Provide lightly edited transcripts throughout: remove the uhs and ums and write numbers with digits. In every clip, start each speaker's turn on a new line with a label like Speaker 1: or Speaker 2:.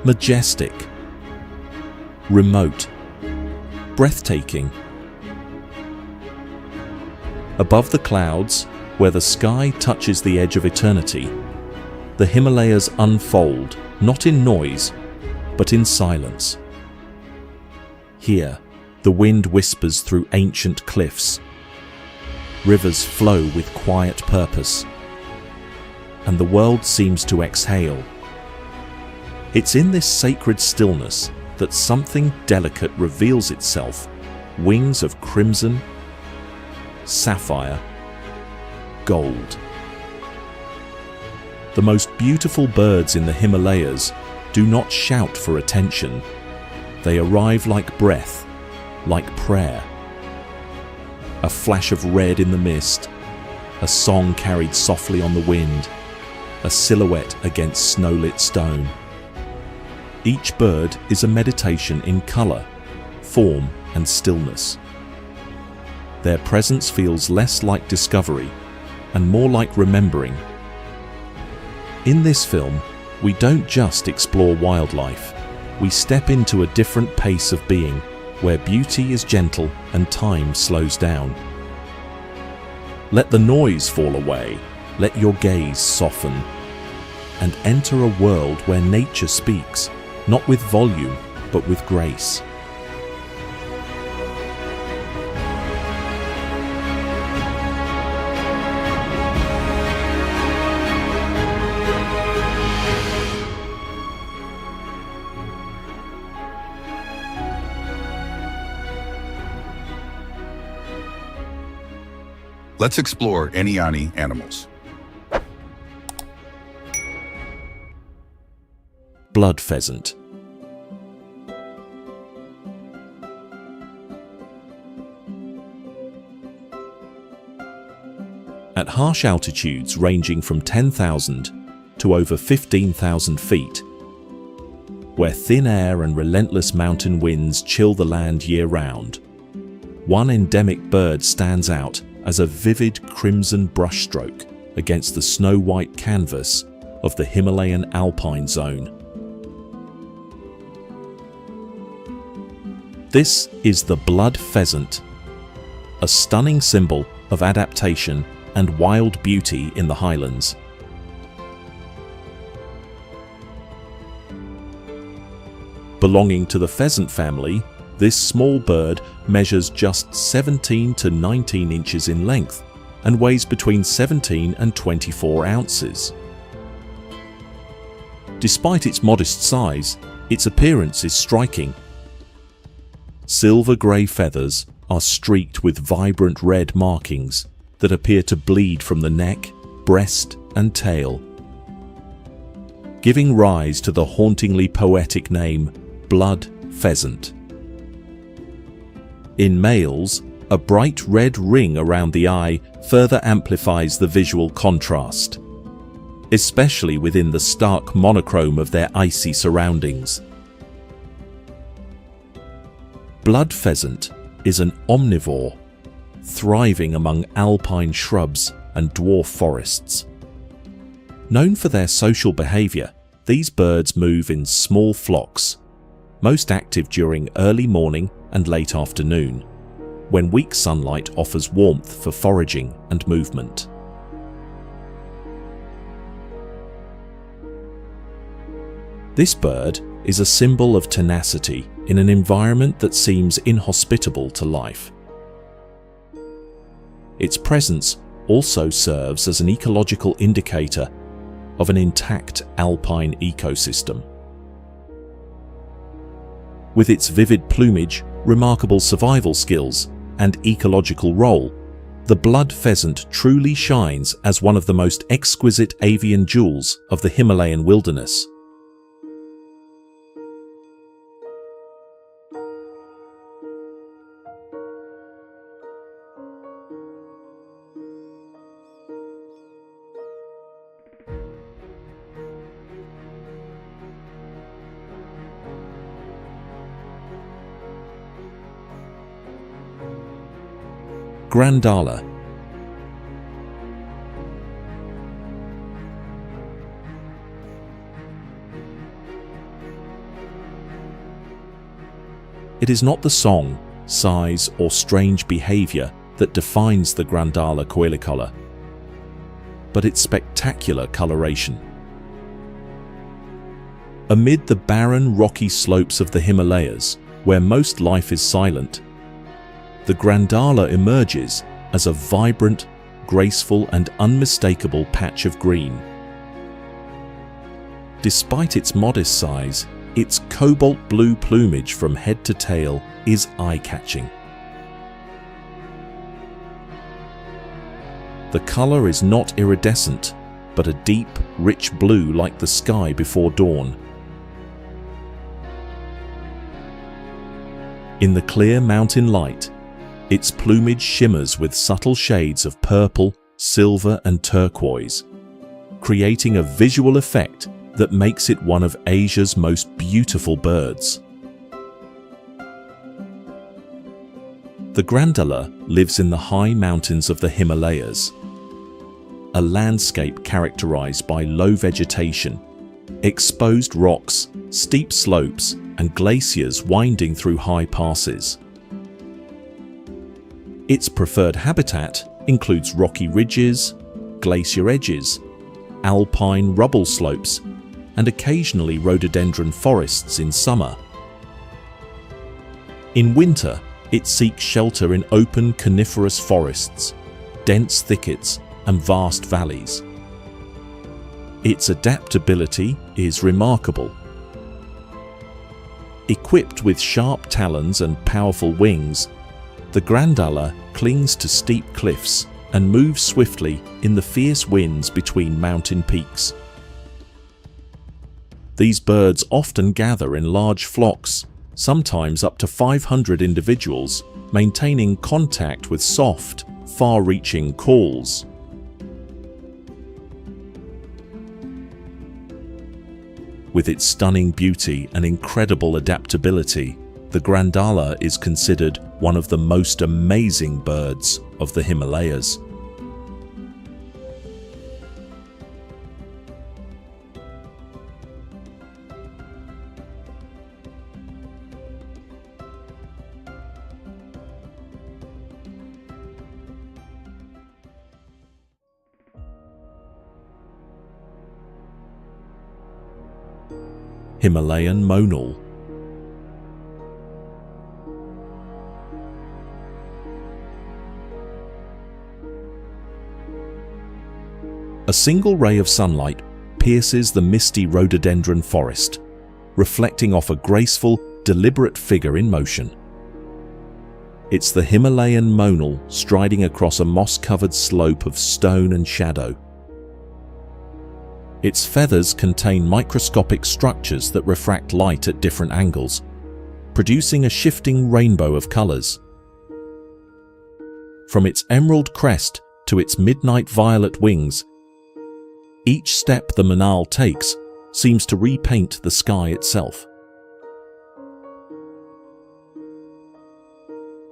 Speaker 1: majestic, remote, breathtaking. Above the clouds, where the sky touches the edge of eternity, the Himalayas unfold, not in noise, but in silence. Here, the wind whispers through ancient cliffs. Rivers flow with quiet purpose, and the world seems to exhale. It's in this sacred stillness that something delicate reveals itself, wings of crimson, sapphire, gold. The most beautiful birds in the Himalayas do not shout for attention. They arrive like breath, like prayer. A flash of red in the mist, a song carried softly on the wind, a silhouette against snow-lit stone. Each bird is a meditation in color, form, and stillness. Their presence feels less like discovery and more like remembering. In this film, we don't just explore wildlife. We step into a different pace of being, where beauty is gentle and time slows down. Let the noise fall away, let your gaze soften, and enter a world where nature speaks, not with volume, but with grace.
Speaker 2: Let's explore Anyani animals.
Speaker 1: Blood pheasant. At harsh altitudes ranging from 10,000 to over 15,000 feet, where thin air and relentless mountain winds chill the land year-round, one endemic bird stands out as a vivid crimson brushstroke against the snow-white canvas of the Himalayan alpine zone. This is the blood pheasant, a stunning symbol of adaptation and wild beauty in the highlands. Belonging to the pheasant family, this small bird measures just 17 to 19 inches in length and weighs between 17 and 24 ounces. Despite its modest size, its appearance is striking. Silver-grey feathers are streaked with vibrant red markings that appear to bleed from the neck, breast, and tail, giving rise to the hauntingly poetic name blood pheasant. In males, a bright red ring around the eye further amplifies the visual contrast, especially within the stark monochrome of their icy surroundings. Blood pheasant is an omnivore, thriving among alpine shrubs and dwarf forests. Known for their social behavior, these birds move in small flocks, most active during early morning and late afternoon, when weak sunlight offers warmth for foraging and movement. This bird is a symbol of tenacity in an environment that seems inhospitable to life. Its presence also serves as an ecological indicator of an intact alpine ecosystem. With its vivid plumage, remarkable survival skills, and ecological role, the blood pheasant truly shines as one of the most exquisite avian jewels of the Himalayan wilderness. Grandala. It is not the song, size, or strange behavior that defines the Grandala coelicola, but its spectacular coloration. Amid the barren, rocky slopes of the Himalayas, where most life is silent, the Grandala emerges as a vibrant, graceful, and unmistakable patch of green. Despite its modest size, its cobalt blue plumage from head to tail is eye-catching. The color is not iridescent, but a deep, rich blue like the sky before dawn. In the clear mountain light, its plumage shimmers with subtle shades of purple, silver, and turquoise, creating a visual effect that makes it one of Asia's most beautiful birds. The Grandala lives in the high mountains of the Himalayas, a landscape characterized by low vegetation, exposed rocks, steep slopes, and glaciers winding through high passes. Its preferred habitat includes rocky ridges, glacier edges, alpine rubble slopes, and occasionally rhododendron forests in summer. In winter, it seeks shelter in open coniferous forests, dense thickets, and vast valleys. Its adaptability is remarkable. Equipped with sharp talons and powerful wings, the Grandala clings to steep cliffs and moves swiftly in the fierce winds between mountain peaks. These birds often gather in large flocks, sometimes up to 500 individuals, maintaining contact with soft, far-reaching calls. With its stunning beauty and incredible adaptability, the Grandala is considered one of the most amazing birds of the Himalayas. Himalayan monal. A single ray of sunlight pierces the misty rhododendron forest, reflecting off a graceful, deliberate figure in motion. It's the Himalayan monal striding across a moss-covered slope of stone and shadow. Its feathers contain microscopic structures that refract light at different angles, producing a shifting rainbow of colors. From its emerald crest to its midnight violet wings, each step the monal takes seems to repaint the sky itself.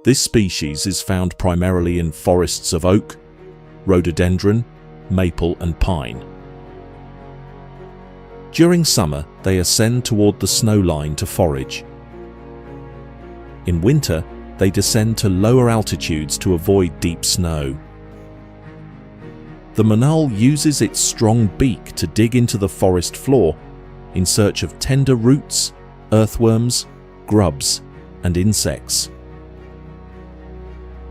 Speaker 1: This species is found primarily in forests of oak, rhododendron, maple, and pine. During summer, they ascend toward the snow line to forage. In winter, they descend to lower altitudes to avoid deep snow. The monal uses its strong beak to dig into the forest floor in search of tender roots, earthworms, grubs, and insects.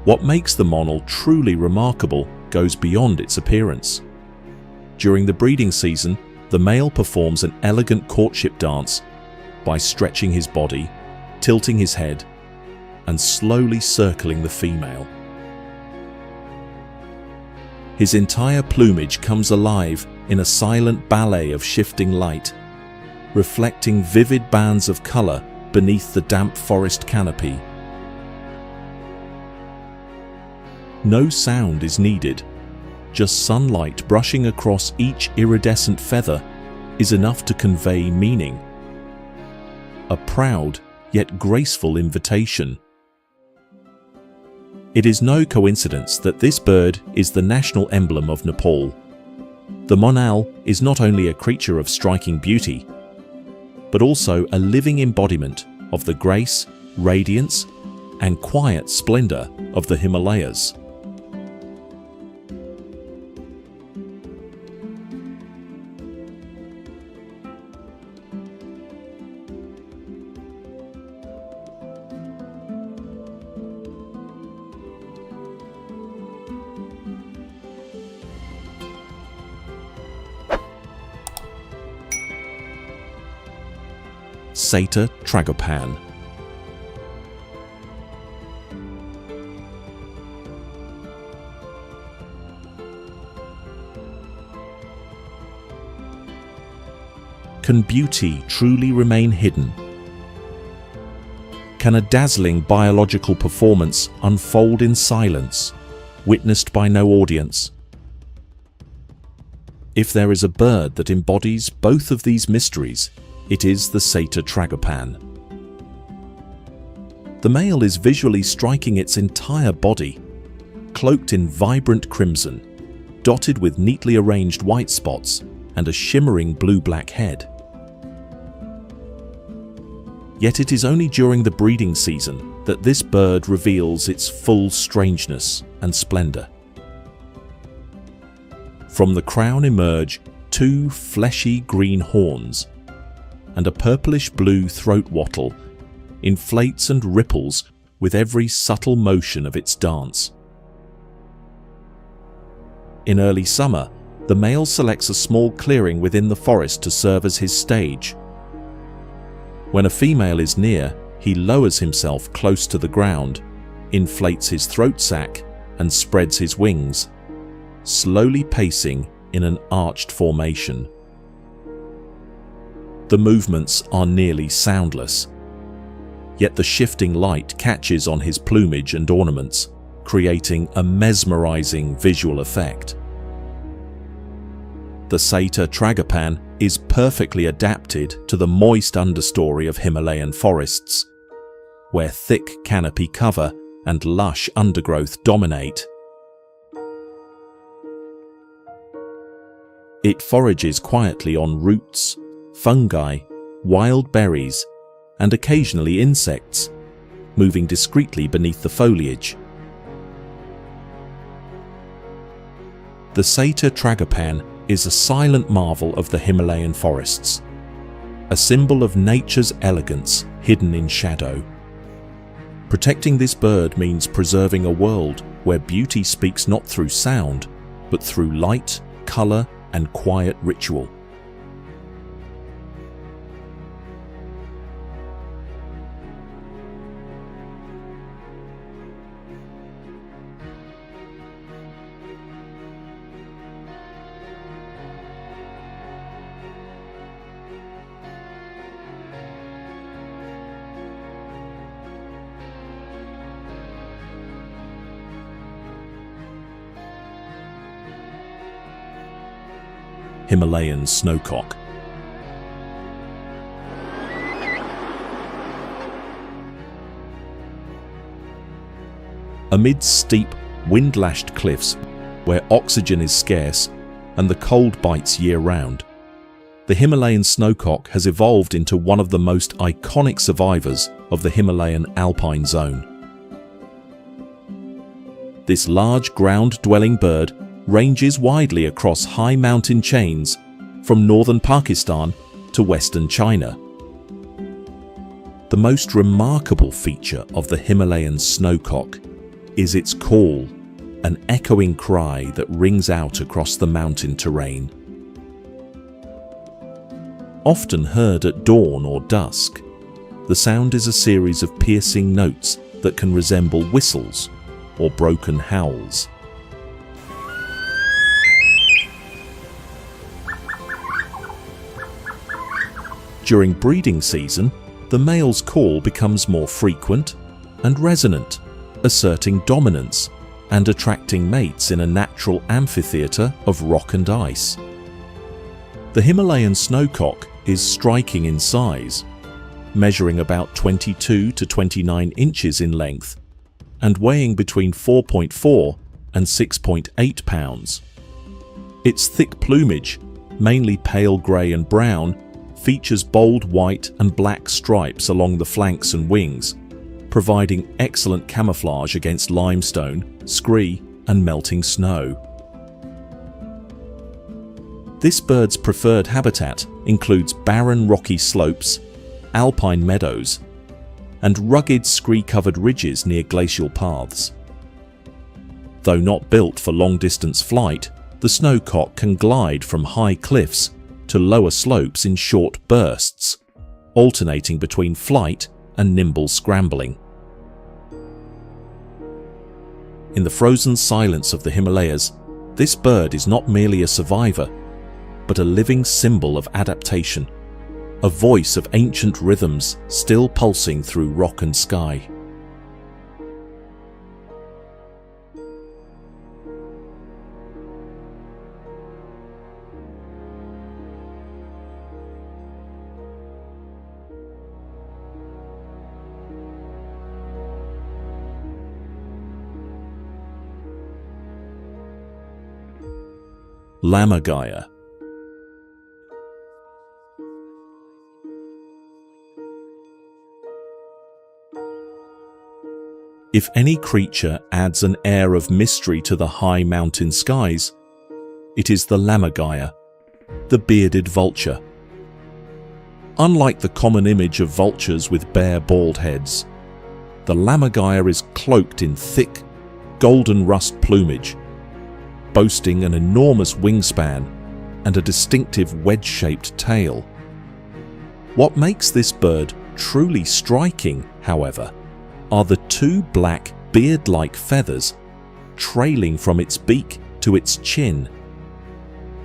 Speaker 1: What makes the monal truly remarkable goes beyond its appearance. During the breeding season, the male performs an elegant courtship dance by stretching his body, tilting his head, and slowly circling the female. His entire plumage comes alive in a silent ballet of shifting light, reflecting vivid bands of color beneath the damp forest canopy. No sound is needed. Just sunlight brushing across each iridescent feather is enough to convey meaning. A proud yet graceful invitation. It is no coincidence that this bird is the national emblem of Nepal. The monal is not only a creature of striking beauty, but also a living embodiment of the grace, radiance, and quiet splendor of the Himalayas. Satyr tragopan. Can beauty truly remain hidden? Can a dazzling biological performance unfold in silence, witnessed by no audience? If there is a bird that embodies both of these mysteries, it is the satyr tragopan. The male is visually striking its entire body, cloaked in vibrant crimson, dotted with neatly arranged white spots and a shimmering blue-black head. Yet it is only during the breeding season that this bird reveals its full strangeness and splendor. From the crown emerge two fleshy green horns, and a purplish-blue throat wattle inflates and ripples with every subtle motion of its dance. In early summer, the male selects a small clearing within the forest to serve as his stage. When a female is near, he lowers himself close to the ground, inflates his throat sac, and spreads his wings, slowly pacing in an arched formation. The movements are nearly soundless, yet the shifting light catches on his plumage and ornaments, creating a mesmerizing visual effect. The satyr tragopan is perfectly adapted to the moist understory of Himalayan forests, where thick canopy cover and lush undergrowth dominate. It forages quietly on roots, fungi, wild berries, and occasionally insects, moving discreetly beneath the foliage. The satyr tragopan is a silent marvel of the Himalayan forests, a symbol of nature's elegance hidden in shadow. Protecting this bird means preserving a world where beauty speaks not through sound, but through light, color, and quiet ritual. Himalayan snowcock. Amid steep, wind-lashed cliffs where oxygen is scarce and the cold bites year-round, the Himalayan snowcock has evolved into one of the most iconic survivors of the Himalayan alpine zone. This large ground-dwelling bird ranges widely across high mountain chains from northern Pakistan to western China. The most remarkable feature of the Himalayan snowcock is its call, an echoing cry that rings out across the mountain terrain. Often heard at dawn or dusk, the sound is a series of piercing notes that can resemble whistles or broken howls. During breeding season, the male's call becomes more frequent and resonant, asserting dominance and attracting mates in a natural amphitheater of rock and ice. The Himalayan snowcock is striking in size, measuring about 22 to 29 inches in length and weighing between 4.4 and 6.8 pounds. Its thick plumage, mainly pale grey and brown, features bold white and black stripes along the flanks and wings, providing excellent camouflage against limestone, scree, and melting snow. This bird's preferred habitat includes barren rocky slopes, alpine meadows, and rugged scree-covered ridges near glacial paths. Though not built for long-distance flight, the snowcock can glide from high cliffs to lower slopes in short bursts, alternating between flight and nimble scrambling. In the frozen silence of the Himalayas, this bird is not merely a survivor, but a living symbol of adaptation, a voice of ancient rhythms still pulsing through rock and sky. Lammergeier. If any creature adds an air of mystery to the high mountain skies, it is the lammergeier, the bearded vulture. Unlike the common image of vultures with bare bald heads, the lammergeier is cloaked in thick, golden rust plumage, boasting an enormous wingspan and a distinctive wedge-shaped tail. What makes this bird truly striking, however, are the two black beard-like feathers trailing from its beak to its chin,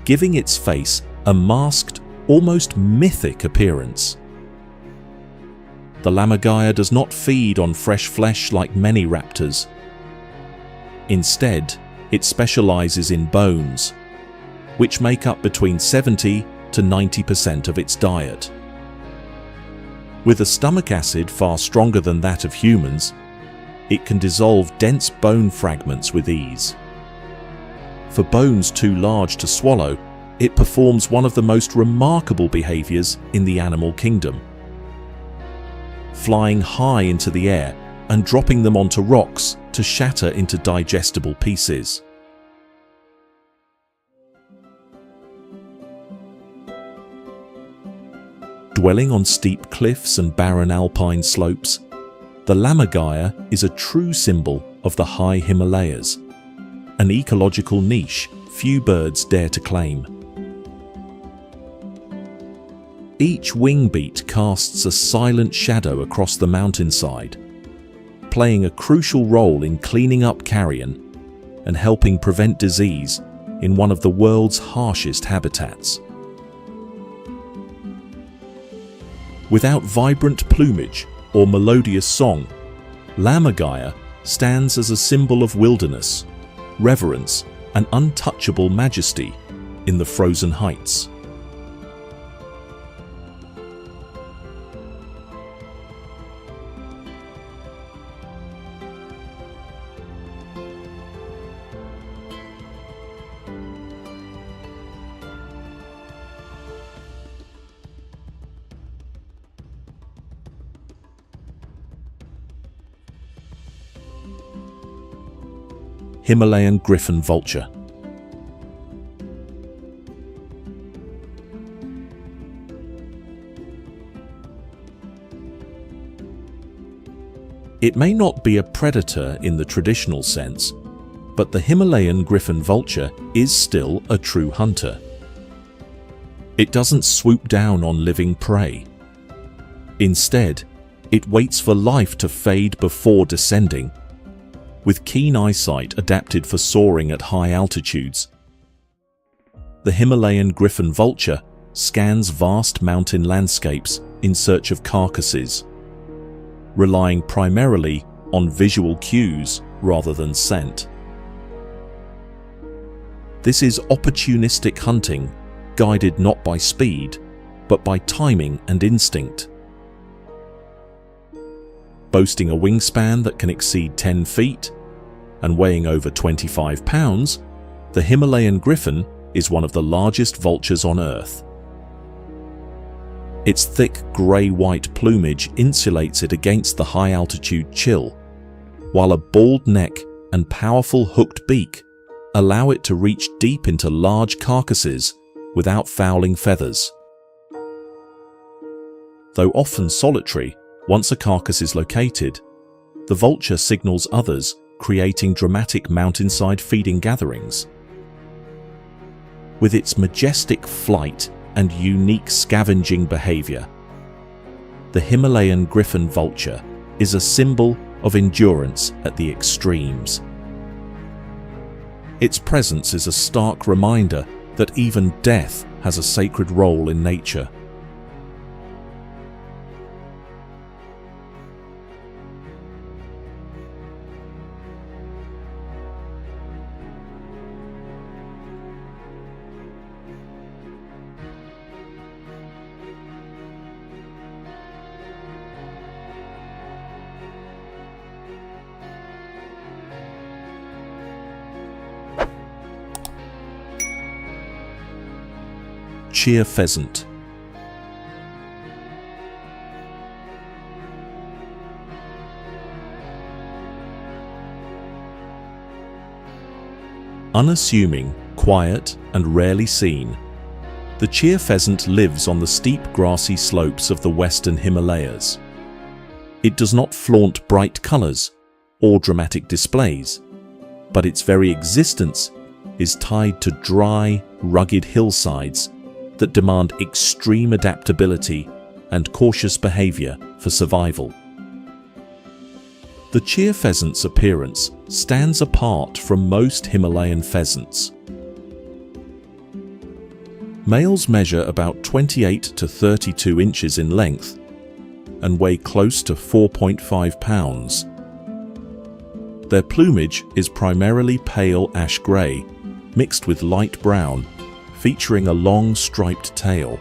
Speaker 1: giving its face a masked, almost mythic appearance. The lammergeier does not feed on fresh flesh like many raptors. Instead, it specializes in bones, which make up between 70 to 90% of its diet. With a stomach acid far stronger than that of humans, it can dissolve dense bone fragments with ease. For bones too large to swallow, it performs one of the most remarkable behaviors in the animal kingdom, flying high into the air and dropping them onto rocks to shatter into digestible pieces. Dwelling on steep cliffs and barren alpine slopes, the lammergeier is a true symbol of the high Himalayas, an ecological niche few birds dare to claim. Each wing beat casts a silent shadow across the mountainside, playing a crucial role in cleaning up carrion and helping prevent disease in one of the world's harshest habitats. Without vibrant plumage or melodious song, lammergeier stands as a symbol of wilderness, reverence, and untouchable majesty in the frozen heights. Himalayan griffon vulture. It may not be a predator in the traditional sense, but the Himalayan griffon vulture is still a true hunter. It doesn't swoop down on living prey. Instead, it waits for life to fade before descending, with keen eyesight adapted for soaring at high altitudes. The Himalayan griffon vulture scans vast mountain landscapes in search of carcasses, relying primarily on visual cues rather than scent. This is opportunistic hunting, guided not by speed, but by timing and instinct. Boasting a wingspan that can exceed 10 feet and weighing over 25 pounds, the Himalayan griffon is one of the largest vultures on Earth. Its thick grey-white plumage insulates it against the high-altitude chill, while a bald neck and powerful hooked beak allow it to reach deep into large carcasses without fouling feathers. Though often solitary, once a carcass is located, the vulture signals others, creating dramatic mountainside feeding gatherings. With its majestic flight and unique scavenging behavior, the Himalayan griffon vulture is a symbol of endurance at the extremes. Its presence is a stark reminder that even death has a sacred role in nature. Cheer pheasant. Unassuming, quiet, and rarely seen, the cheer pheasant lives on the steep grassy slopes of the western Himalayas. It does not flaunt bright colors or dramatic displays, but its very existence is tied to dry, rugged hillsides that demand extreme adaptability and cautious behavior for survival. The cheer pheasant's appearance stands apart from most Himalayan pheasants. Males measure about 28 to 32 inches in length and weigh close to 4.5 pounds. Their plumage is primarily pale ash grey, mixed with light brown, featuring a long striped tail.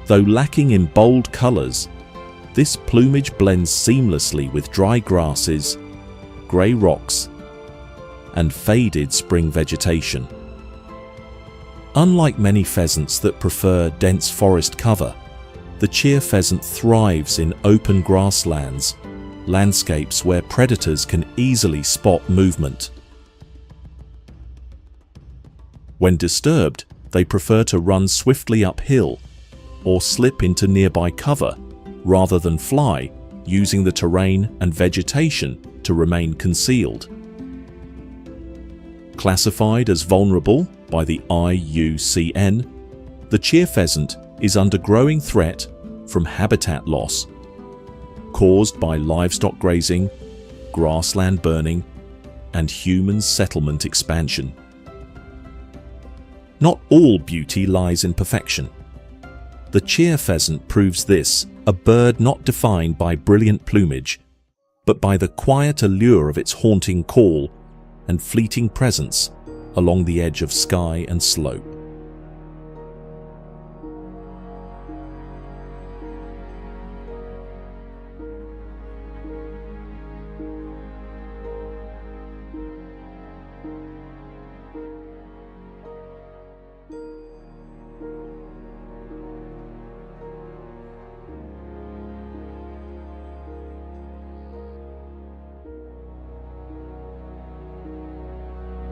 Speaker 1: Though lacking in bold colours, this plumage blends seamlessly with dry grasses, grey rocks, and faded spring vegetation. Unlike many pheasants that prefer dense forest cover, the cheer pheasant thrives in open grasslands, landscapes where predators can easily spot movement. When disturbed, they prefer to run swiftly uphill or slip into nearby cover rather than fly, using the terrain and vegetation to remain concealed. Classified as vulnerable by the IUCN, the cheer pheasant is under growing threat from habitat loss caused by livestock grazing, grassland burning, and human settlement expansion. Not all beauty lies in perfection. The cheer pheasant proves this, a bird not defined by brilliant plumage, but by the quiet allure of its haunting call and fleeting presence along the edge of sky and slope.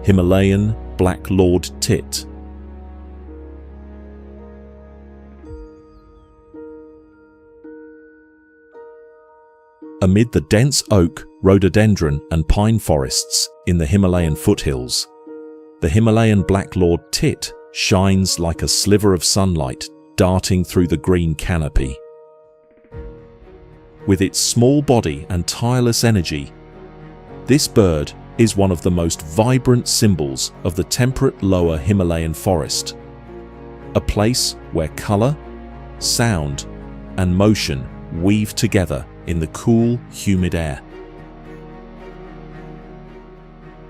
Speaker 1: Himalayan black lord tit. Amid the dense oak, rhododendron and pine forests in the Himalayan foothills, the Himalayan black lord tit shines like a sliver of sunlight darting through the green canopy. With its small body and tireless energy, this bird is one of the most vibrant symbols of the temperate lower Himalayan forest, a place where color, sound, and motion weave together in the cool, humid air.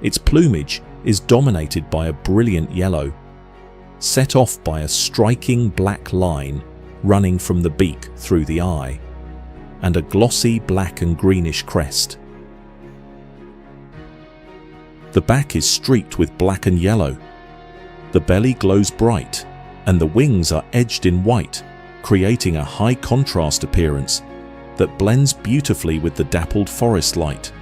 Speaker 1: Its plumage is dominated by a brilliant yellow, set off by a striking black line running from the beak through the eye, and a glossy black and greenish crest. The back is streaked with black and yellow. The belly glows bright, and the wings are edged in white, creating a high contrast appearance that blends beautifully with the dappled forest light.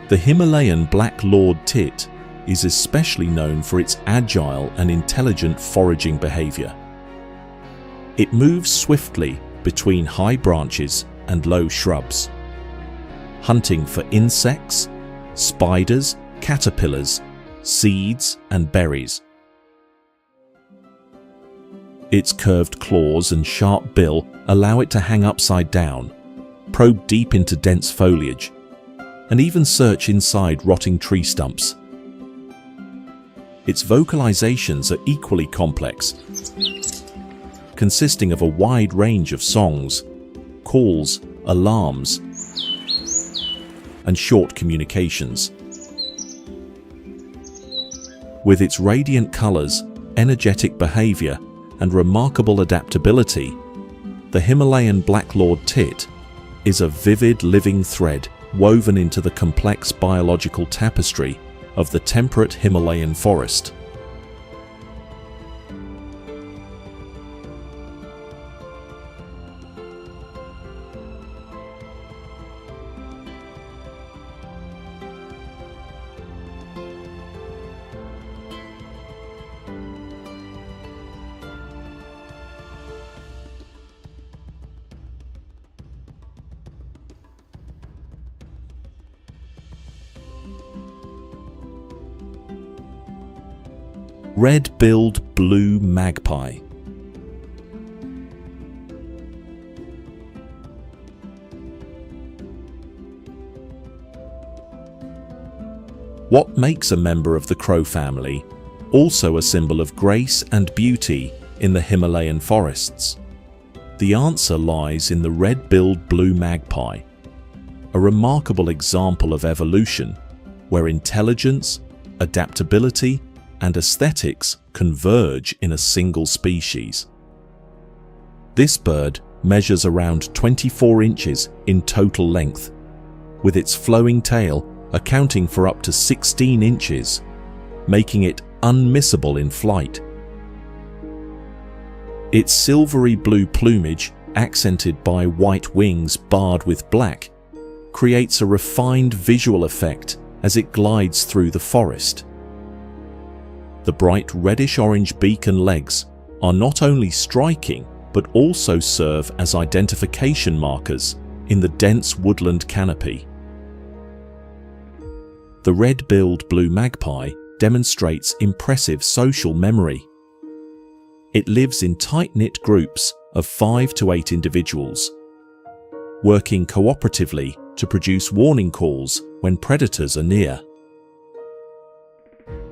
Speaker 1: The Himalayan black lord tit is especially known for its agile and intelligent foraging behavior. It moves swiftly between high branches and low shrubs, hunting for insects, spiders, caterpillars, seeds, and berries. Its curved claws and sharp bill allow it to hang upside down, probe deep into dense foliage, and even search inside rotting tree stumps. Its vocalizations are equally complex, consisting of a wide range of songs, calls, alarms, and short communications. With its radiant colors, energetic behavior, and remarkable adaptability, the Himalayan black lord tit is a vivid living thread woven into the complex biological tapestry of the temperate Himalayan forest. Red-billed blue magpie. What makes a member of the crow family also a symbol of grace and beauty in the Himalayan forests? The answer lies in the red-billed blue magpie, a remarkable example of evolution where intelligence, adaptability, and aesthetics converge in a single species. This bird measures around 24 inches in total length, with its flowing tail accounting for up to 16 inches, making it unmissable in flight. Its silvery blue plumage, accented by white wings barred with black, creates a refined visual effect as it glides through the forest. The bright reddish-orange beak and legs are not only striking, but also serve as identification markers in the dense woodland canopy. The red-billed blue magpie demonstrates impressive social memory. It lives in tight-knit groups of 5 to 8 individuals, working cooperatively to produce warning calls when predators are near.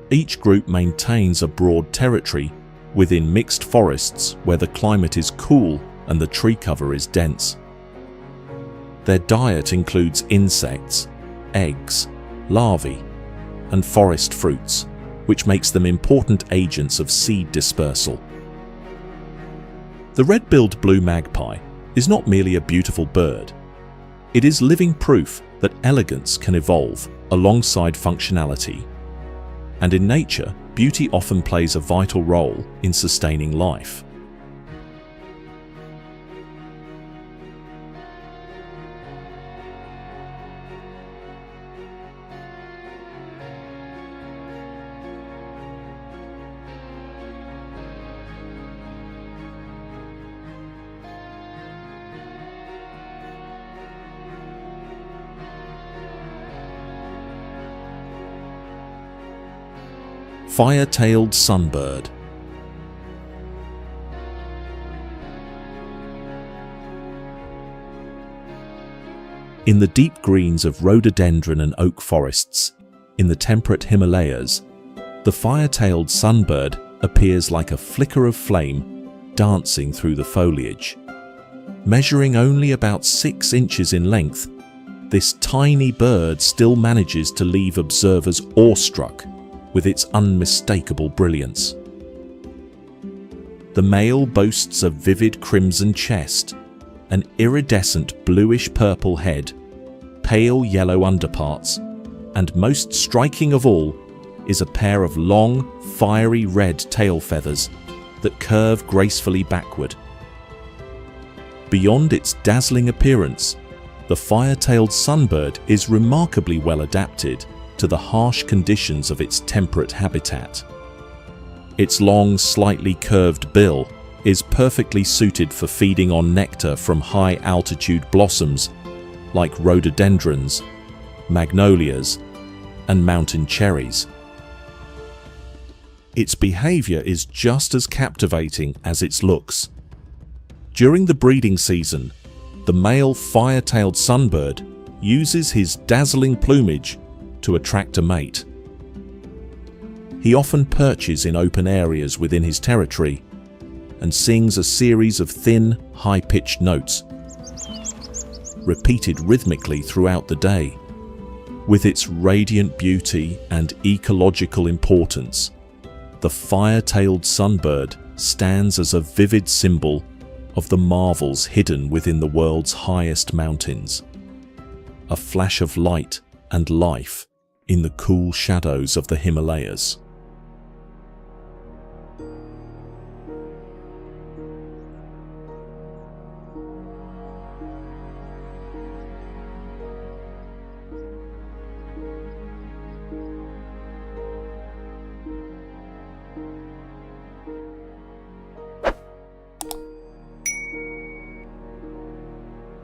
Speaker 1: Each group maintains a broad territory within mixed forests where the climate is cool and the tree cover is dense. Their diet includes insects, eggs, larvae, and forest fruits, which makes them important agents of seed dispersal. The red-billed blue magpie is not merely a beautiful bird. It is living proof that elegance can evolve alongside functionality. And in nature, beauty often plays a vital role in sustaining life. Fire-tailed sunbird. In the deep greens of rhododendron and oak forests in the temperate Himalayas, the fire-tailed sunbird appears like a flicker of flame dancing through the foliage. Measuring only about 6 inches in length, this tiny bird still manages to leave observers awestruck with its unmistakable brilliance. The male boasts a vivid crimson chest, an iridescent bluish-purple head, pale yellow underparts, and most striking of all, is a pair of long, fiery red tail feathers that curve gracefully backward. Beyond its dazzling appearance, the fire-tailed sunbird is remarkably well adapted to the harsh conditions of its temperate habitat. Its long, slightly curved bill is perfectly suited for feeding on nectar from high-altitude blossoms like rhododendrons, magnolias, and mountain cherries. Its behavior is just as captivating as its looks. During the breeding season, the male fire-tailed sunbird uses his dazzling plumage to attract a mate. He often perches in open areas within his territory and sings a series of thin, high-pitched notes, repeated rhythmically throughout the day. With its radiant beauty and ecological importance, the fire-tailed sunbird stands as a vivid symbol of the marvels hidden within the world's highest mountains. A flash of light and life in the cool shadows of the Himalayas.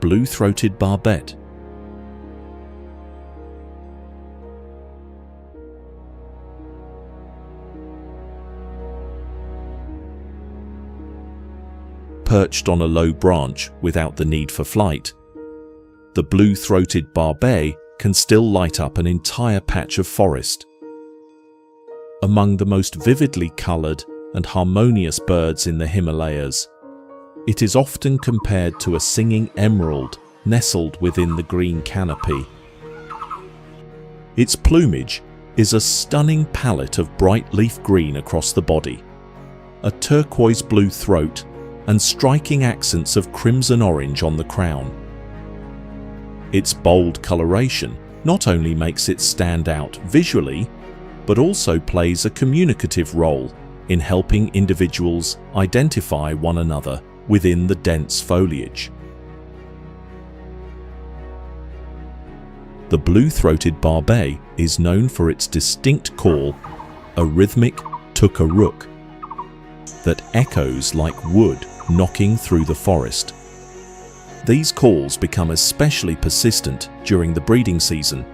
Speaker 1: Blue-throated barbet. Perched on a low branch without the need for flight, the blue-throated barbet can still light up an entire patch of forest. Among the most vividly coloured and harmonious birds in the Himalayas, it is often compared to a singing emerald nestled within the green canopy. Its plumage is a stunning palette of bright leaf green across the body, a turquoise blue throat, and striking accents of crimson orange on the crown. Its bold coloration not only makes it stand out visually, but also plays a communicative role in helping individuals identify one another within the dense foliage. The blue-throated barbet is known for its distinct call, a rhythmic tuk-a-ruk, that echoes like wood knocking through the forest. These calls become especially persistent during the breeding season,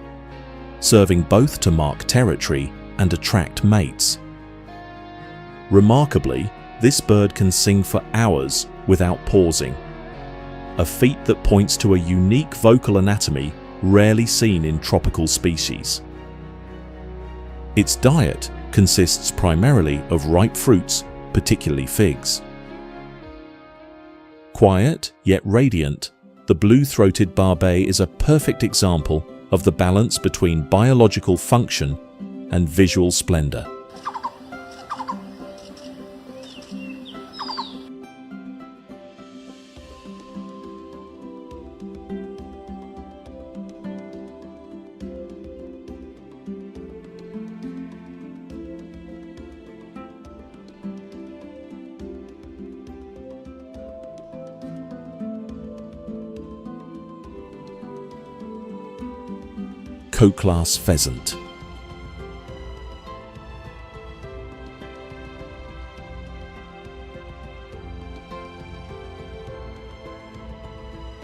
Speaker 1: serving both to mark territory and attract mates. Remarkably, this bird can sing for hours without pausing, a feat that points to a unique vocal anatomy rarely seen in tropical species. Its diet consists primarily of ripe fruits, particularly figs. Quiet yet radiant, the blue-throated barbet is a perfect example of the balance between biological function and visual splendor. Coqlas pheasant.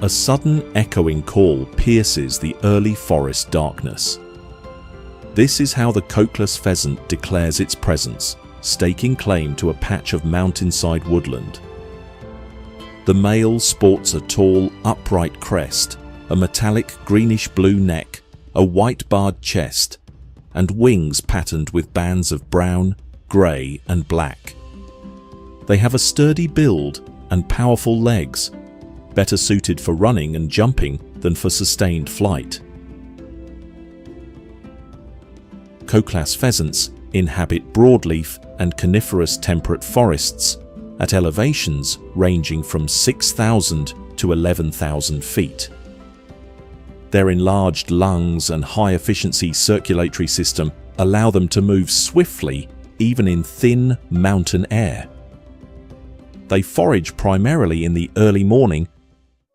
Speaker 1: A sudden echoing call pierces the early forest darkness. This is how the Coqlas pheasant declares its presence, staking claim to a patch of mountainside woodland. The male sports a tall, upright crest, a metallic greenish-blue neck, a white-barred chest, and wings patterned with bands of brown, grey and black. They have a sturdy build and powerful legs, better suited for running and jumping than for sustained flight. Coqlas pheasants inhabit broadleaf and coniferous temperate forests at elevations ranging from 6,000 to 11,000 feet. Their enlarged lungs and high-efficiency circulatory system allow them to move swiftly even in thin mountain air. They forage primarily in the early morning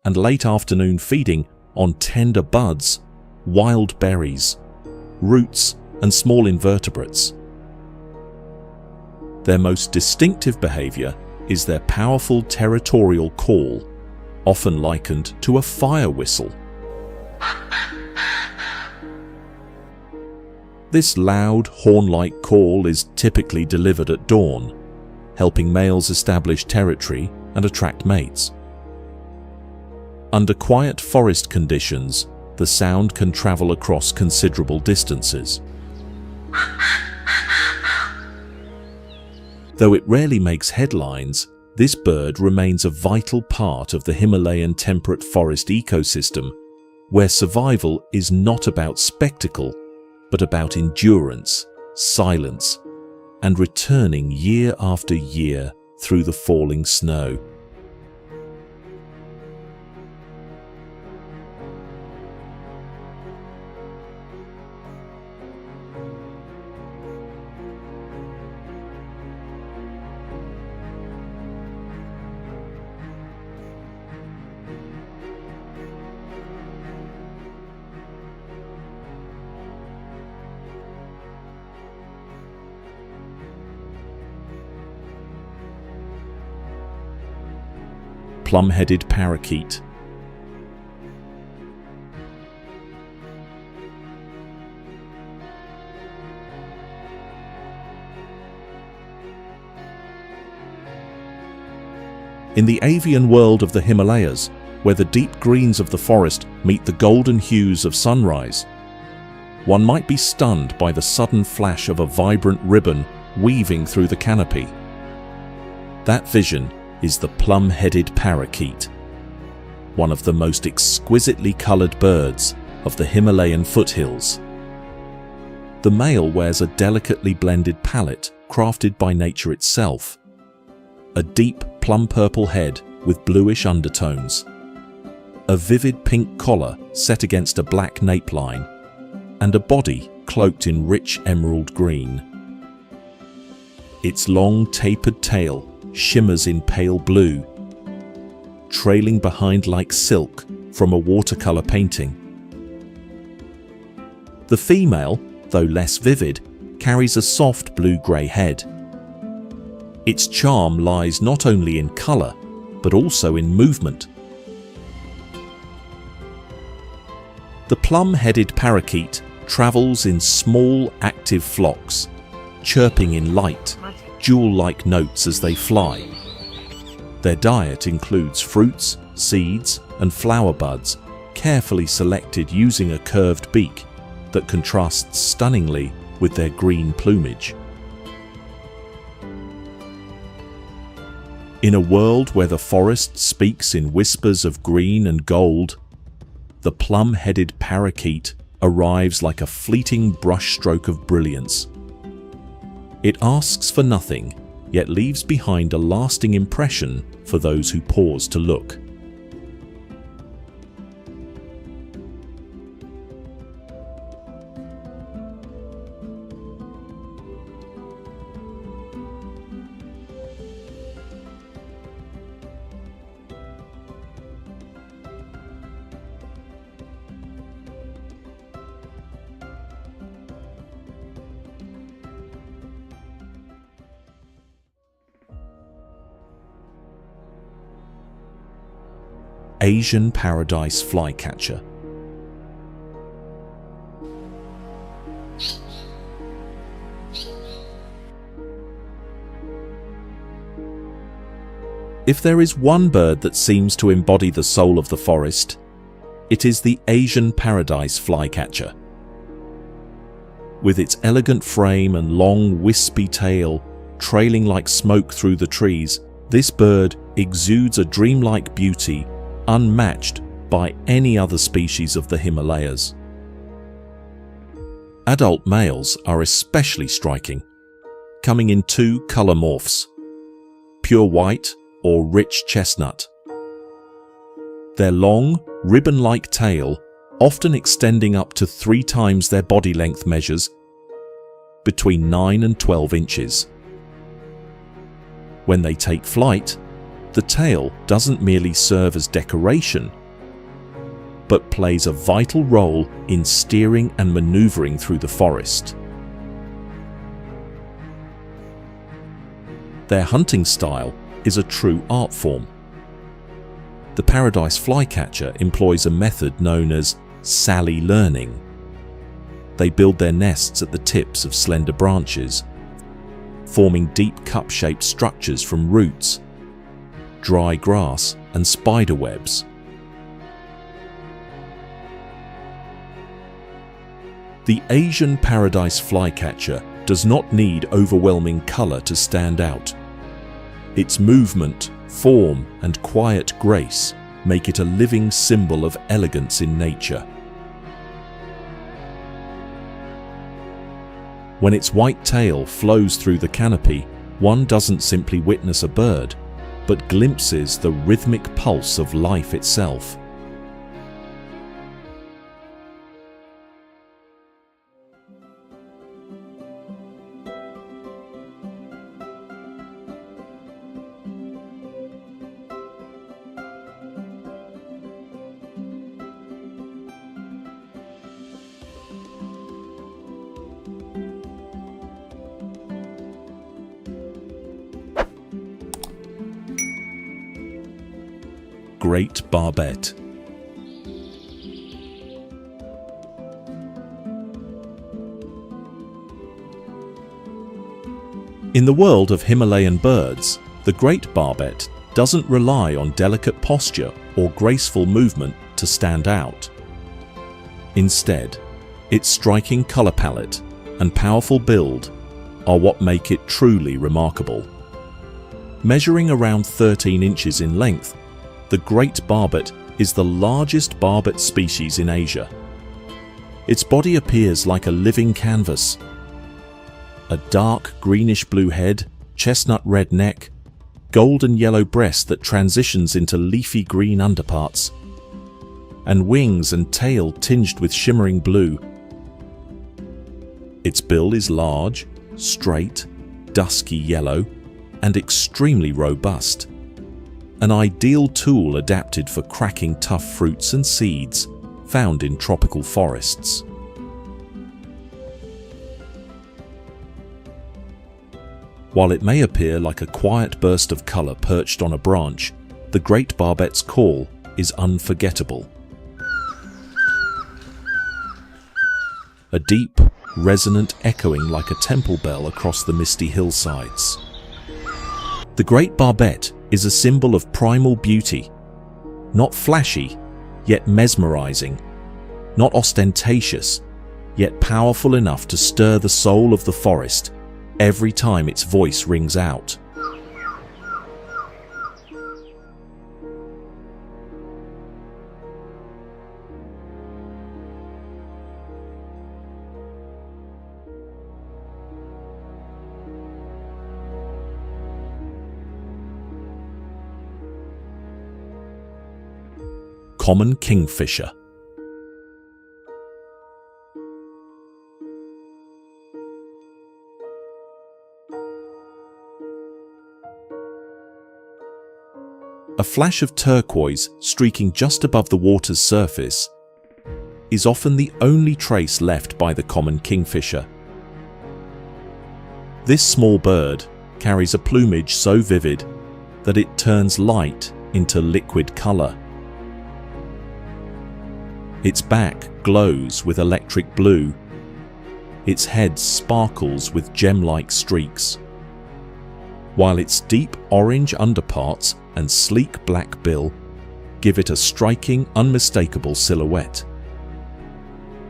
Speaker 1: and late afternoon, feeding on tender buds, wild berries, roots, and small invertebrates. Their most distinctive behavior is their powerful territorial call, often likened to a fire whistle. This loud, horn-like call is typically delivered at dawn, helping males establish territory and attract mates. Under quiet forest conditions, the sound can travel across considerable distances. Though it rarely makes headlines, this bird remains a vital part of the Himalayan temperate forest ecosystem, where survival is not about spectacle, but about endurance, silence, and returning year after year through the falling snow. Plum-headed parakeet. In the avian world of the Himalayas, where the deep greens of the forest meet the golden hues of sunrise, one might be stunned by the sudden flash of a vibrant ribbon weaving through the canopy. That vision is the plum-headed parakeet, one of the most exquisitely colored birds of the Himalayan foothills. The male wears a delicately blended palette crafted by nature itself, a deep plum-purple head with bluish undertones, a vivid pink collar set against a black nape line, and a body cloaked in rich emerald green. Its long tapered tail shimmers in pale blue, trailing behind like silk from a watercolor painting. The female, though less vivid, carries a soft blue-grey head. Its charm lies not only in color, but also in movement. The plum-headed parakeet travels in small, active flocks, chirping in light, jewel-like notes as they fly. Their diet includes fruits, seeds, and flower buds, carefully selected using a curved beak that contrasts stunningly with their green plumage. In a world where the forest speaks in whispers of green and gold, the plum-headed parakeet arrives like a fleeting brushstroke of brilliance. It asks for nothing, yet leaves behind a lasting impression for those who pause to look. Asian paradise flycatcher. If there is one bird that seems to embody the soul of the forest, it is the Asian paradise flycatcher. With its elegant frame and long wispy tail trailing like smoke through the trees, this bird exudes a dreamlike beauty unmatched by any other species of the Himalayas. Adult males are especially striking, coming in two color morphs, pure white or rich chestnut. Their long, ribbon-like tail, often extending up to 3 times their body length measures, between 9 and 12 inches. When they take flight, the tail doesn't merely serve as decoration, but plays a vital role in steering and maneuvering through the forest. Their hunting style is a true art form. The paradise flycatcher employs a method known as sally learning. They build their nests at the tips of slender branches, forming deep cup-shaped structures from roots, dry grass, and spider webs. The Asian paradise flycatcher does not need overwhelming color to stand out. Its movement, form, and quiet grace make it a living symbol of elegance in nature. When its white tail flows through the canopy, one doesn't simply witness a bird, but glimpses the rhythmic pulse of life itself. Great barbet. In the world of Himalayan birds, the great barbet doesn't rely on delicate posture or graceful movement to stand out. Instead, its striking color palette and powerful build are what make it truly remarkable. Measuring around 13 inches in length, the great barbet is the largest barbet species in Asia. Its body appears like a living canvas. A dark greenish-blue head, chestnut-red neck, golden yellow breast that transitions into leafy green underparts, and wings and tail tinged with shimmering blue. Its bill is large, straight, dusky yellow, and extremely robust. An ideal tool adapted for cracking tough fruits and seeds found in tropical forests. While it may appear like a quiet burst of color perched on a branch, the great barbet's call is unforgettable. A deep, resonant echoing like a temple bell across the misty hillsides. The great barbet is a symbol of primal beauty, not flashy, yet mesmerizing, not ostentatious, yet powerful enough to stir the soul of the forest every time its voice rings out. Common kingfisher. A flash of turquoise streaking just above the water's surface is often the only trace left by the common kingfisher. This small bird carries a plumage so vivid that it turns light into liquid color. Its back glows with electric blue. Its head sparkles with gem-like streaks, while its deep orange underparts and sleek black bill give it a striking, unmistakable silhouette.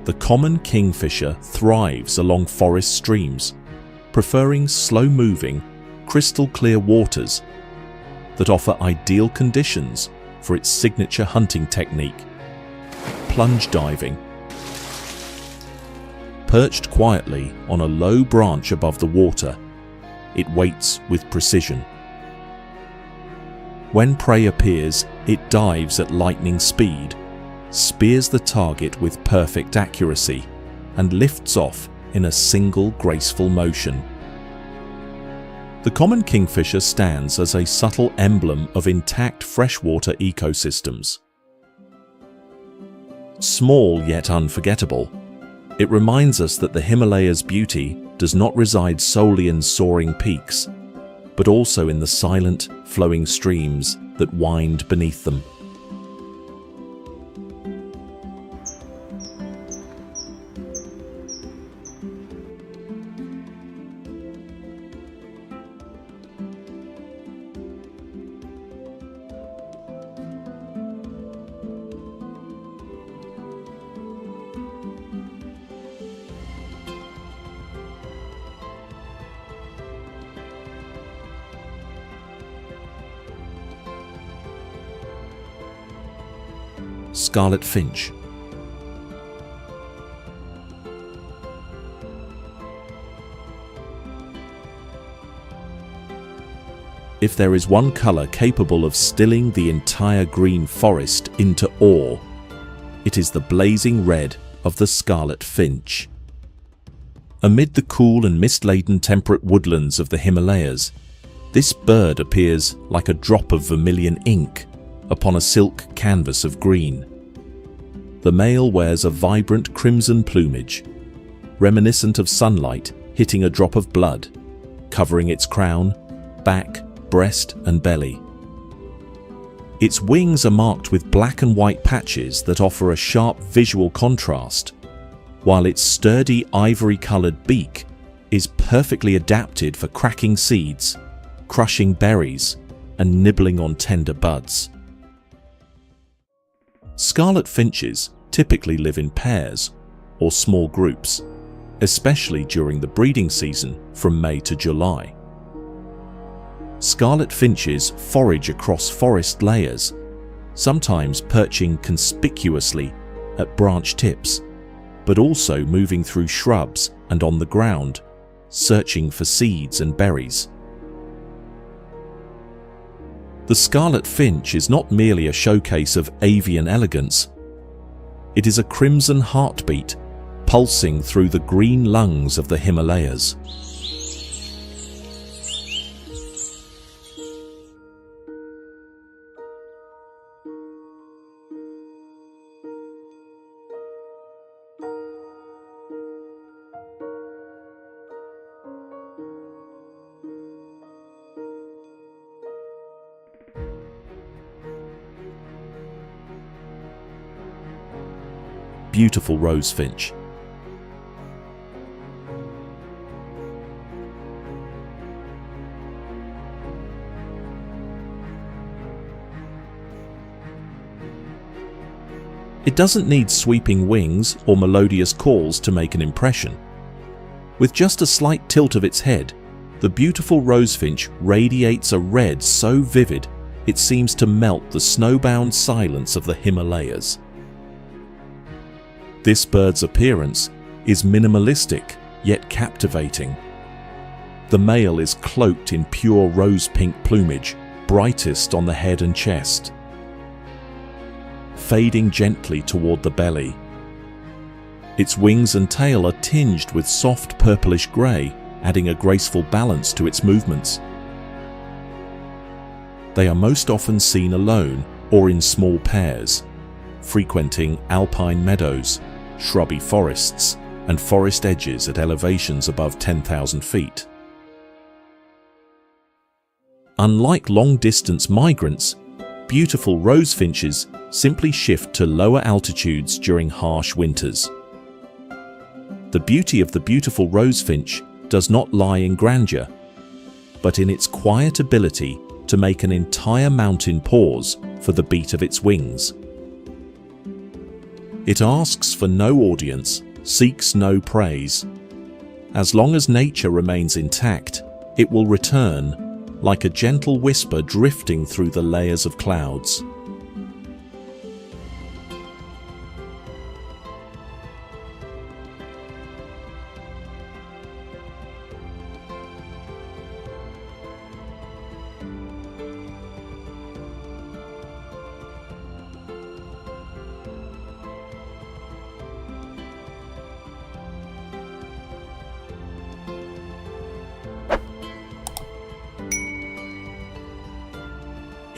Speaker 1: The common kingfisher thrives along forest streams, preferring slow-moving, crystal-clear waters that offer ideal conditions for its signature hunting technique, plunge diving. Perched quietly on a low branch above the water, it waits with precision. When prey appears, it dives at lightning speed, spears the target with perfect accuracy, and lifts off in a single graceful motion. The common kingfisher stands as a subtle emblem of intact freshwater ecosystems. Small yet unforgettable, it reminds us that the Himalayas' beauty does not reside solely in soaring peaks, but also in the silent, flowing streams that wind beneath them. Scarlet finch. If there is one color capable of stilling the entire green forest into awe, it is the blazing red of the scarlet finch. Amid the cool and mist-laden temperate woodlands of the Himalayas, this bird appears like a drop of vermilion ink upon a silk canvas of green. The male wears a vibrant crimson plumage, reminiscent of sunlight hitting a drop of blood, covering its crown, back, breast and belly. Its wings are marked with black and white patches that offer a sharp visual contrast, while its sturdy ivory-colored beak is perfectly adapted for cracking seeds, crushing berries, and nibbling on tender buds. Scarlet finches typically live in pairs or small groups, especially during the breeding season from May to July. Scarlet finches forage across forest layers, sometimes perching conspicuously at branch tips, but also moving through shrubs and on the ground, searching for seeds and berries. The scarlet finch is not merely a showcase of avian elegance. It is a crimson heartbeat pulsing through the green lungs of the Himalayas. Beautiful rose finch. It doesn't need sweeping wings or melodious calls to make an impression. With just a slight tilt of its head, the beautiful rosefinch radiates a red so vivid it seems to melt the snowbound silence of the Himalayas. This bird's appearance is minimalistic yet captivating. The male is cloaked in pure rose-pink plumage, brightest on the head and chest, fading gently toward the belly. Its wings and tail are tinged with soft purplish grey, adding a graceful balance to its movements. They are most often seen alone or in small pairs, frequenting alpine meadows, shrubby forests, and forest edges at elevations above 10,000 feet. Unlike long-distance migrants, beautiful rosefinches simply shift to lower altitudes during harsh winters. The beauty of the beautiful rosefinch does not lie in grandeur, but in its quiet ability to make an entire mountain pause for the beat of its wings. It asks for no audience, seeks no praise. As long as nature remains intact, it will return, like a gentle whisper drifting through the layers of clouds.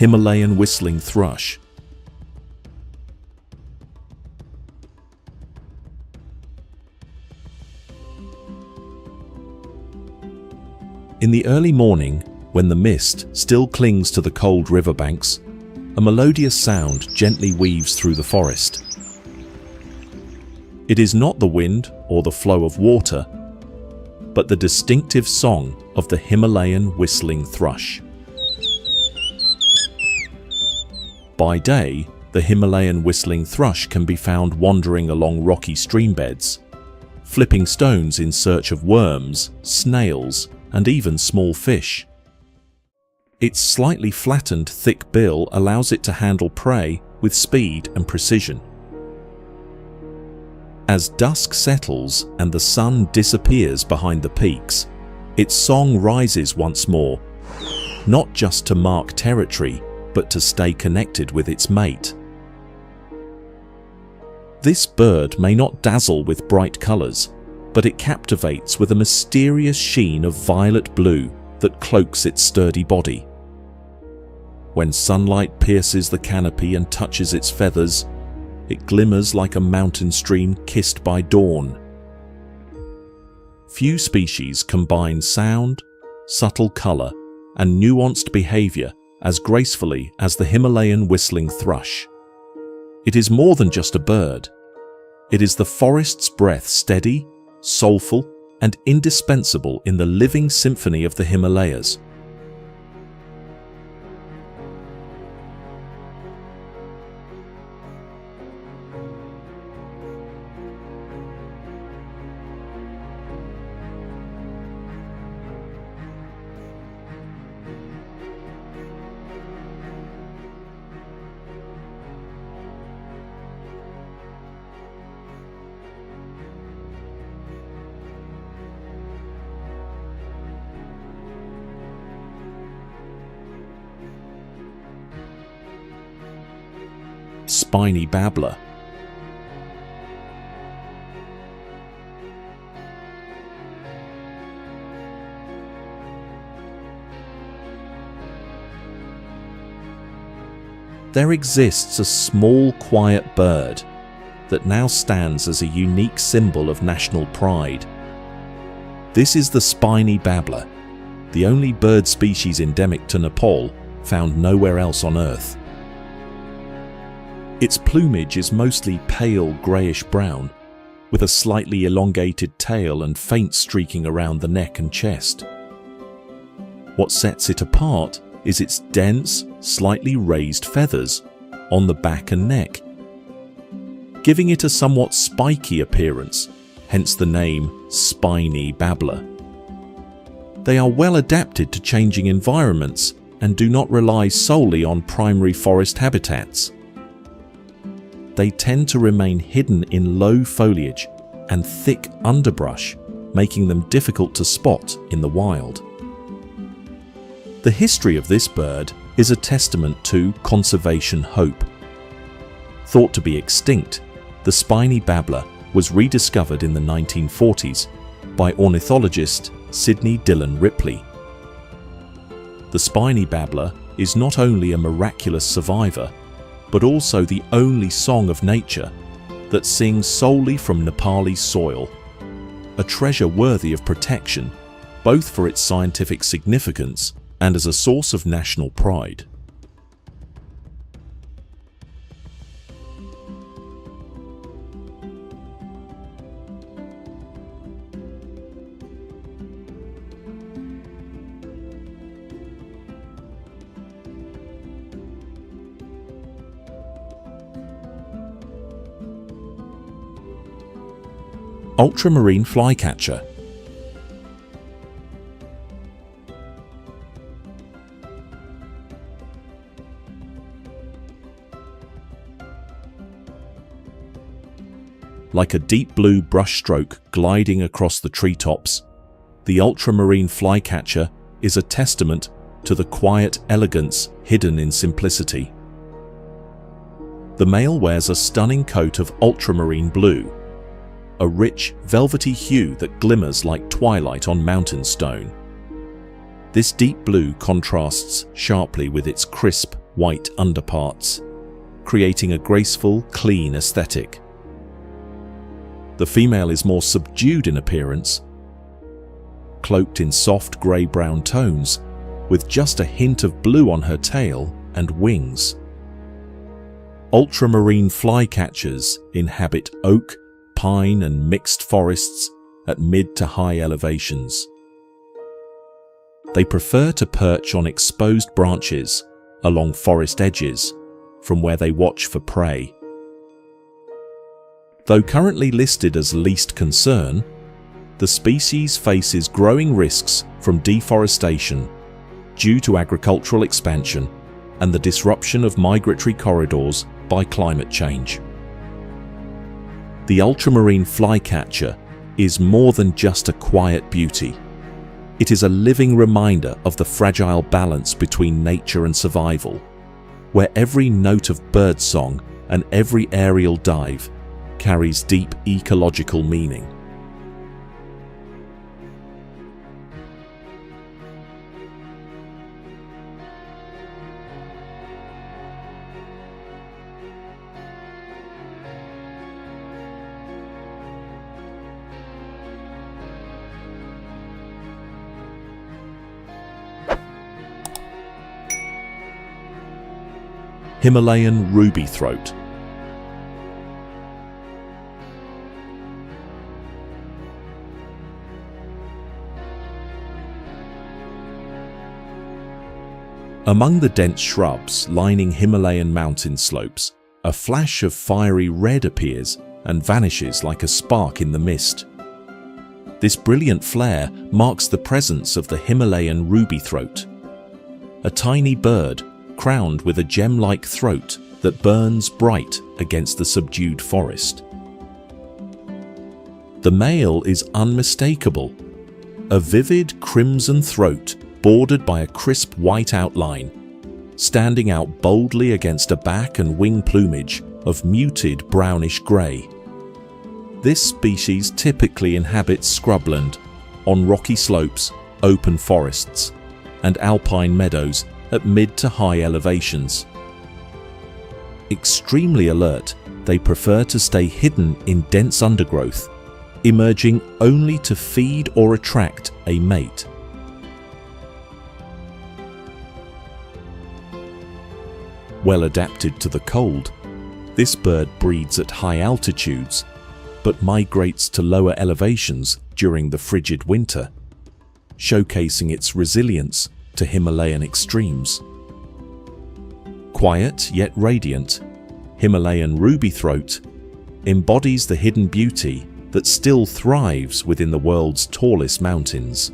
Speaker 1: Himalayan whistling thrush. In the early morning, when the mist still clings to the cold riverbanks, a melodious sound gently weaves through the forest. It is not the wind or the flow of water, but the distinctive song of the Himalayan whistling thrush. By day, the Himalayan whistling thrush can be found wandering along rocky streambeds, flipping stones in search of worms, snails, and even small fish. Its slightly flattened, thick bill allows it to handle prey with speed and precision. As dusk settles and the sun disappears behind the peaks, its song rises once more, not just to mark territory, but to stay connected with its mate. This bird may not dazzle with bright colors, but it captivates with a mysterious sheen of violet blue that cloaks its sturdy body. When sunlight pierces the canopy and touches its feathers, it glimmers like a mountain stream kissed by dawn. Few species combine sound, subtle color, and nuanced behavior as gracefully as the Himalayan whistling thrush. It is more than just a bird. It is the forest's breath, steady, soulful, and indispensable in the living symphony of the Himalayas. Spiny babbler. There exists a small, quiet bird that now stands as a unique symbol of national pride. This is the spiny babbler, the only bird species endemic to Nepal, found nowhere else on Earth. Its plumage is mostly pale greyish-brown, with a slightly elongated tail and faint streaking around the neck and chest. What sets it apart is its dense, slightly raised feathers on the back and neck, giving it a somewhat spiky appearance, hence the name spiny babbler. They are well adapted to changing environments and do not rely solely on primary forest habitats. They tend to remain hidden in low foliage and thick underbrush, making them difficult to spot in the wild. The history of this bird is a testament to conservation hope. Thought to be extinct, the spiny babbler was rediscovered in the 1940s by ornithologist Sidney Dillon Ripley. The spiny babbler is not only a miraculous survivor, but also the only song of nature that sings solely from Nepali soil, a treasure worthy of protection, both for its scientific significance and as a source of national pride. Ultramarine flycatcher. Like a deep blue brushstroke gliding across the treetops, the ultramarine flycatcher is a testament to the quiet elegance hidden in simplicity. The male wears a stunning coat of ultramarine blue, a rich, velvety hue that glimmers like twilight on mountain stone. This deep blue contrasts sharply with its crisp, white underparts, creating a graceful, clean aesthetic. The female is more subdued in appearance, cloaked in soft grey-brown tones, with just a hint of blue on her tail and wings. Ultramarine flycatchers inhabit oak, pine and mixed forests at mid to high elevations. They prefer to perch on exposed branches along forest edges, from where they watch for prey. Though currently listed as least concern, the species faces growing risks from deforestation due to agricultural expansion and the disruption of migratory corridors by climate change. The ultramarine flycatcher is more than just a quiet beauty. It is a living reminder of the fragile balance between nature and survival, where every note of birdsong and every aerial dive carries deep ecological meaning. Himalayan ruby throat. Among the dense shrubs lining Himalayan mountain slopes, a flash of fiery red appears and vanishes like a spark in the mist. This brilliant flare marks the presence of the Himalayan ruby throat, a tiny bird crowned with a gem-like throat that burns bright against the subdued forest. The male is unmistakable, a vivid crimson throat bordered by a crisp white outline, standing out boldly against a back and wing plumage of muted brownish-grey. This species typically inhabits scrubland, on rocky slopes, open forests, and alpine meadows at mid to high elevations. Extremely alert, they prefer to stay hidden in dense undergrowth, emerging only to feed or attract a mate. Well adapted to the cold, this bird breeds at high altitudes, but migrates to lower elevations during the frigid winter, showcasing its resilience to Himalayan extremes. Quiet yet radiant, Himalayan ruby throat embodies the hidden beauty that still thrives within the world's tallest mountains.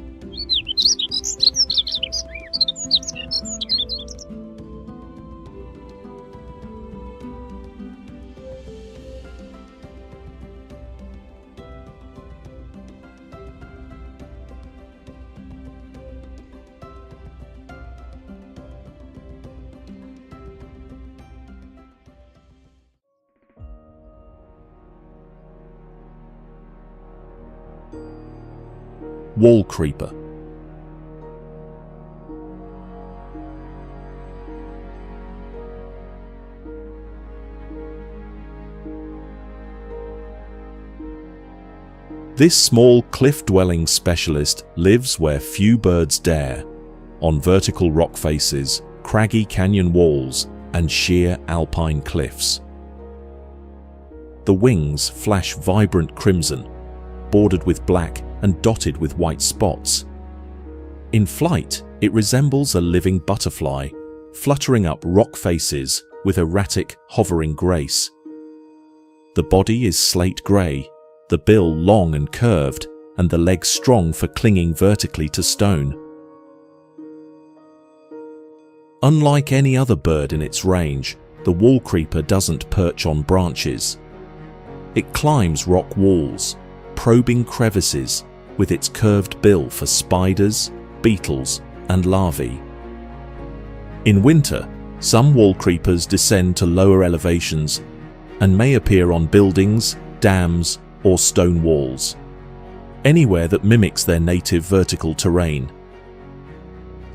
Speaker 1: Wall creeper. This small cliff-dwelling specialist lives where few birds dare, on vertical rock faces, craggy canyon walls, and sheer alpine cliffs. The wings flash vibrant crimson, bordered with black and dotted with white spots. In flight, it resembles a living butterfly, fluttering up rock faces with erratic, hovering grace. The body is slate grey, the bill long and curved, and the legs strong for clinging vertically to stone. Unlike any other bird in its range, the wall creeper doesn't perch on branches. It climbs rock walls, probing crevices with its curved bill for spiders, beetles, and larvae. In winter, some wall creepers descend to lower elevations and may appear on buildings, dams, or stone walls, anywhere that mimics their native vertical terrain.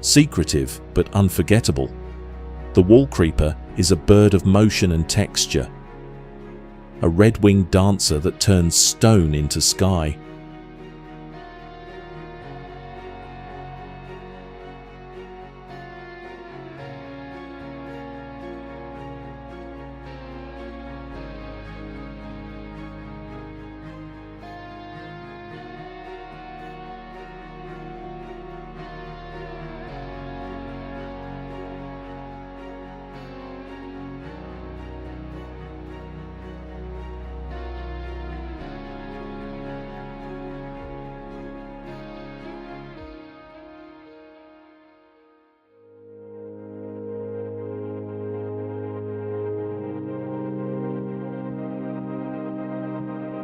Speaker 1: Secretive but unforgettable, The wall creeper is a bird of motion and texture, a red-winged dancer that turns stone into sky.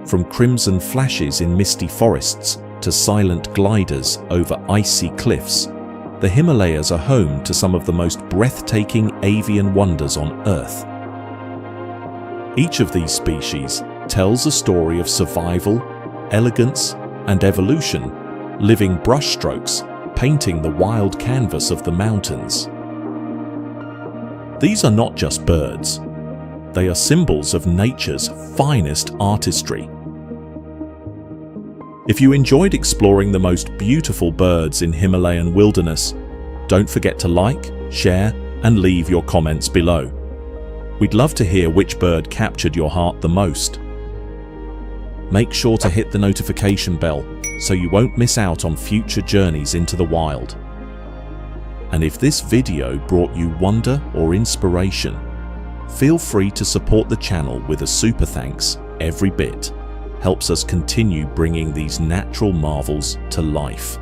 Speaker 1: From crimson flashes in misty forests to silent gliders over icy cliffs, the Himalayas are home to some of the most breathtaking avian wonders on Earth. Each of these species tells a story of survival, elegance, and evolution, living brushstrokes painting the wild canvas of the mountains. These are not just birds. They are symbols of nature's finest artistry. If you enjoyed exploring the most beautiful birds in Himalayan wilderness, don't forget to like, share, and leave your comments below. We'd love to hear which bird captured your heart the most. Make sure to hit the notification bell so you won't miss out on future journeys into the wild. And if this video brought you wonder or inspiration, feel free to support the channel with a super thanks. Every bit helps us continue bringing these natural marvels to life.